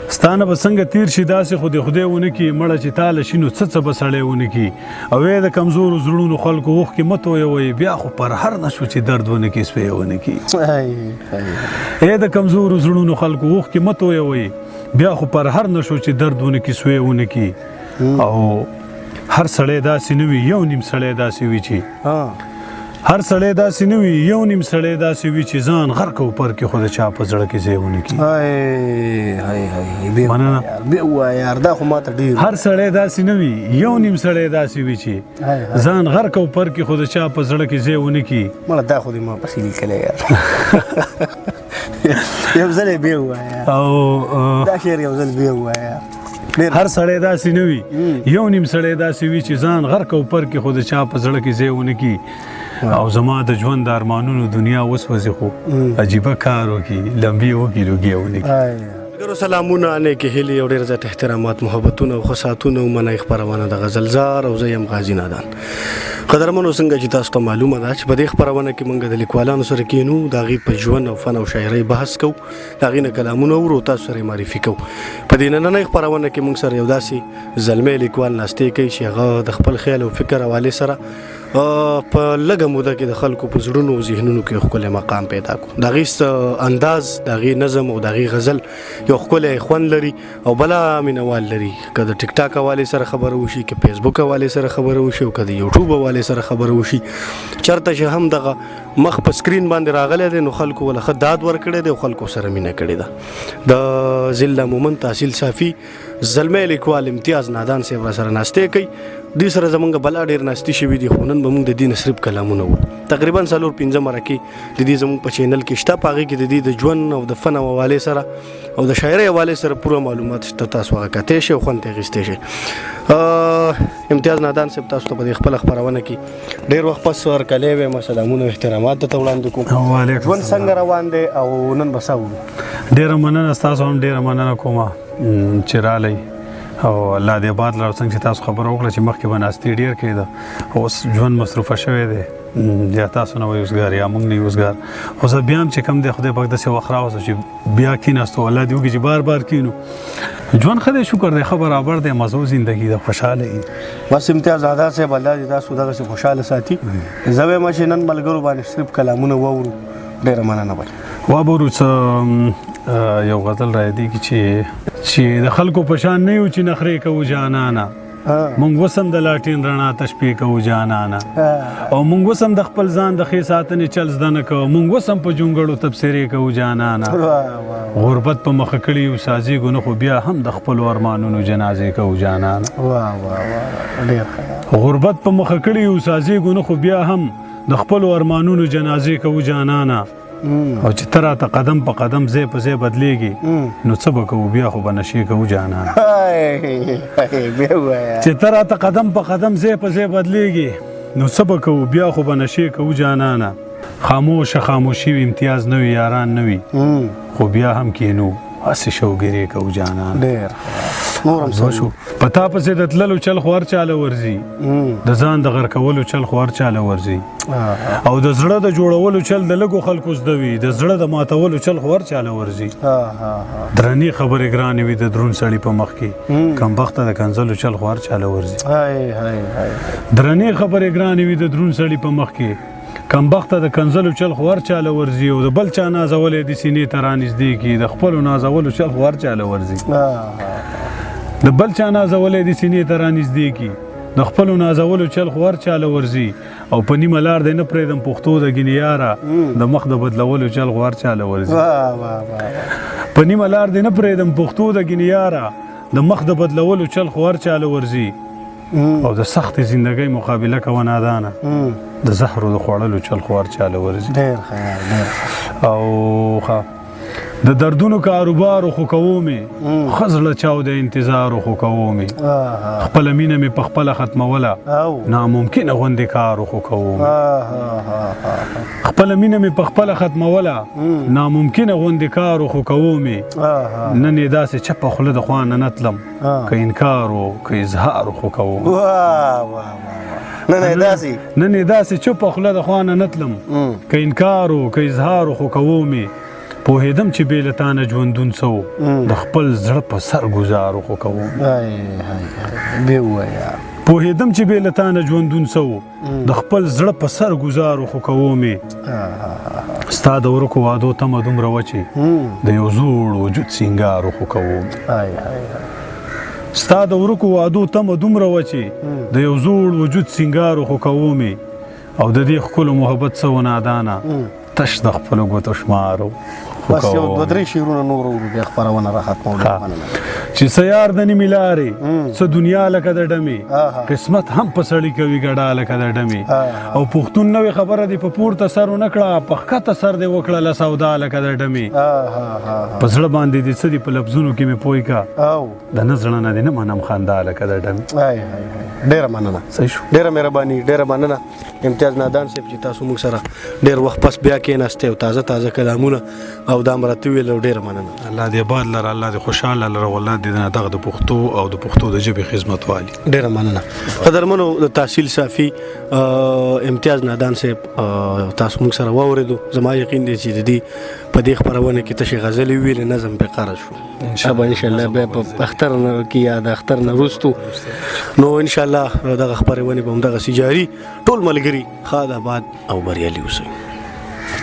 ستانه به څنګه تیر شي داسې خو د خدای ونه کي مړه چې تاله شي نو څه به سړی ونه کي او د کمزورو زړونو خلکو اوښکې مه تویوئ بیا خو پر هر نشو چې درد ونه کي سپی ونه کي د کمزورو زړونو خلکو اوښکې مه تویوئ بیا خو پر هر نشو چې درد ونه کي سوی ونه کي او هر سړی داسې نه وي یو نیم سړی داسې وي چې هر سړی داسې نه وي یو نیم سړی داسې وي چې ځان غرق او پر کې خو د چا په زړه کې ځای ونه کي مننه هر سړی داسې نه وي یو نیم سړی داسې وي چې ځان غرق او پر کې خو د چا په زړه کې ځای ونه کي مړه دا خو دې ما پسې لیکلی یار یو ځل یې بیا ووایه او دا شعر یو ځل بیا ووایه هر سړی داسې نه وي یو نیم سړی داسې وي چې ځان غرق او پر کې خو د چا په زړه کې ځای ونه کي او زما د ژوند د ارمانونو دنیا وسوځي خو عجیبه کار وکړي لمبي وکړي لوګي ونه کړي سلامونه نیکې هیلې او ډېر زیات احترامات محبتونه او خصاتونه ومنئ خپرونه د غزلزار او زه یم غازي نادان قدرمنو څنګه چې تاسو ته معلومه ده چې په دې خپرونه کې موږ د لیکوالانو سره کینو د هغوی په ژوند او فن او شاعرۍ بحث کوو د هغوی نه کلامونه اورو تاسو سره معرفي کوو په دې نننۍ خپرونه کې موږ سره یو داسې زلمی لیکوال ناستې کوي چې هغه د خپل خیال او فکر حوالې سره په لږه موده کې د خلکو په زړونو او ذهنونو کې ښکلی مقام پیدا کړو د هغې انداز د هغې نظم او د هغې غزل یو ښکلی خوند لري او بله مینوال لري که د ټیک ټاک حوالې سره خبره وشي که فیسبوک حوالې سره خبره وشي او که د یوټیوب حوالې سره خبره وشي چېرته چې هم دغه مخ په سکرین باندې راغلی دی نو خلکو له ښه داد ورکړی دی او خلکو سره مینه کړې ده د ضلع مومن تحصیل صافي زلمی لیکوال امتیاز نادان صاحب را سره ناستې کوي دوی سره زمونږ بلا ډېر ناستې شوي دي خو نن به مونږ د دې نه صرف کلامونه وو تقریبا 4-5 مرکې د دې زمونږ په چینل کې شته په هغې کې د دې د ژوند او د فن او حوالې سره او د شاعرۍ حوالې سره پوره معلومات شته تاسو هغه کتی شئ او خوند ترې اخیستی شئ امتیاز نادان صاحب تاسو ته په دې خپله خپرونه کې ډېر وخت پس ورکلی ویم سلامونه او احترامات درته وړاندې کوم ژوند څنګه روان دی او نن به څه وو ډېره مننه ستاسو هم ډېره مننه کومه چې رالی او الله دې آباد لرو څنګه چې تاسو خبره وکړه چې مخکې به ناستې ډېر کېده اوس ژوند مصروفه شوی دی یا تاسو نه وئ اوسګار یا موږ نه یو اوسګار خو زه بیا هم چې کوم دی خدای پاک داسې وخت راوستو چې بیا کېناستو الله دې وکړي چې بار بار کېنو ژوند ښه دی شکر دی ښه برابر دی مزو زندګي ده خوشحاله یي بس امتیاز نادان صاحب الله دې تاسو دغسې خوشحاله ساتي زه وایم چې نن ملګرو باندې صرف کلامونه واورو ډېره مننه بل وابورو څه یو غزل رایدېږي چې د خلکو په شان نه یو چې نخرې کوو جانانه مونږ اوس هم د لاټین رڼا ته شپې کوو جانانه او مونږ اوس هم د خپل ځان د ښې ساتنې چل زده نه کوو مونږ اوس هم په جونګړو تبصرې کوو جانانه غربت په مخه کړي یو سازېږو نه خو بیا هم د خپلو ارمانونو جنازې کوو جانانه غربت په مخه کړي یو سازېږو نه خو بیا هم د خپلو ارمانونو جنازې کوو جانانه او چې ته راته قدم په قدم ځای په ځای بدلیږي نو څه به کوو بیا خو به نشې کوو جانانه چې ته راته قدم په قدم ځای په ځای بدلیږي نو څه به کوو بیا خو به نشې کوو جانانه خاموشه خاموشي وي امتیاز نه وي یاران نه وي خو بیا هم کینو هسې شوګیرې کوو جانانه په تا پسې د تللو چل خو هر چاله ورځي د ځان د غرقولو چل خو هر چاله ورځي او د زړه د جوړولو چل د لږو خلکو زده وي د زړه د ماتولو چل خو هر چاله ورځي درنې خبرې ګرانې وي د دروند سړي په مخ کې کمبخته د کنځلو چل خو هر چاله ورځي درنې خبرې ګرانې وي د دروند سړي په مخ کې کمبخته د کنځلو چل خو هر چاله ورځي او د بل چا نازولی د سینې ته رانږدې کړي د خپلو نازولو چل خو هر چاله ورځي د بل چا نازولی د سینې ته رانږدې کړي د خپلو نازولو چل خو هر چاله ورځي او په نیمه لار دی نه پرېږدم پښتو د ګینې یاره د مخ د بدلولو چل خو هر چاله ورځي په نیمه لار دی نه پرېږدم پښتو د ګینې یاره د مخ د بدلولو چل خو هر چاله ورځي او د سختې زندګۍ مقابله کوه نادانه د زهرو د خوړلو چل خو هر چاله ورځي او د دردونو کاروبارو خو کوو مې ښه زړه چاو د انتظارو خو کوو مې خپله مینه مې په خپله ختموله ناممکنه غوندې کارو خو کوو مې خپله مینه مې په خپله ختموله ناممکنه غوندې کارو خو کوو مې نن یې داسې چپه خوله د خوا نه نتلم که انکارو که اظهارو خو کوو مې نن یې داسې چپه خوله د خوا نه نتلم که انکارو که اظهارو خو کوو مې پوهېدم چې بې له تا نه ژوندون څه و د خپل زړه په سر ګزارو خو کوم بې ووایه پوهېدم چې بې له تا نه ژوندون څه و د خپل زړه په سر ګزارو خو کومې ستا د ورکو وعدو تمه دومره وه چې د یو زوړ وجود سینګارو خو کوم ستا د ورکو وعدو تمه دومره وه چې د یو زوړ وجود سینګارو خو کومې او د دې ښکلو محبت څه و نادانه تش د خپلو ګوتو شمارو بس یو دوه درې شعرونه نور ورو بیا خپرونه را ختمو چې څه یار د نیمې لارې څه دنیا لکه د ډمې قسمت هم په سړي کوي ګډا لکه د ډمې او پښتون نوې خبره دې په پورته سر ونه کړه په ښکته سر دې وکړه له سودا لکه د ډمې په زړه باندې دې څه دي په لفظونو کې مې پوه کا د نه زړه نه دې نه منم خندا لکه د ډمې ډېره مننه صحیح شو ډېره مهرباني ډېره مننه امتیاز نادان صاحب چې تاسو موږ سره ډېر وخت پس بیا کېناستئ او تازه تازه کلامونه او دا م راته وویل ډېره مننه الله دې آباد لره الله دې خوشحاله لره والله دې دغه د پښتو او د پښتو د ژبې خدمت والي ډېره مننه قدرمنو د تحصیل صافي امتیاز نادان صاحب تاسو موږ سره واورېدو زما یقین دی چې د دې په دې خپرونه کې تشې غزلې ویلې نظم پې قاره شو ابا انشاءالله بیا په اختر کې یا د اختر نه وروستو نو انشاءالله دغه خپرونې به همدغسې جاري ټول ملګري ښاد آباد او بریالي اوسئ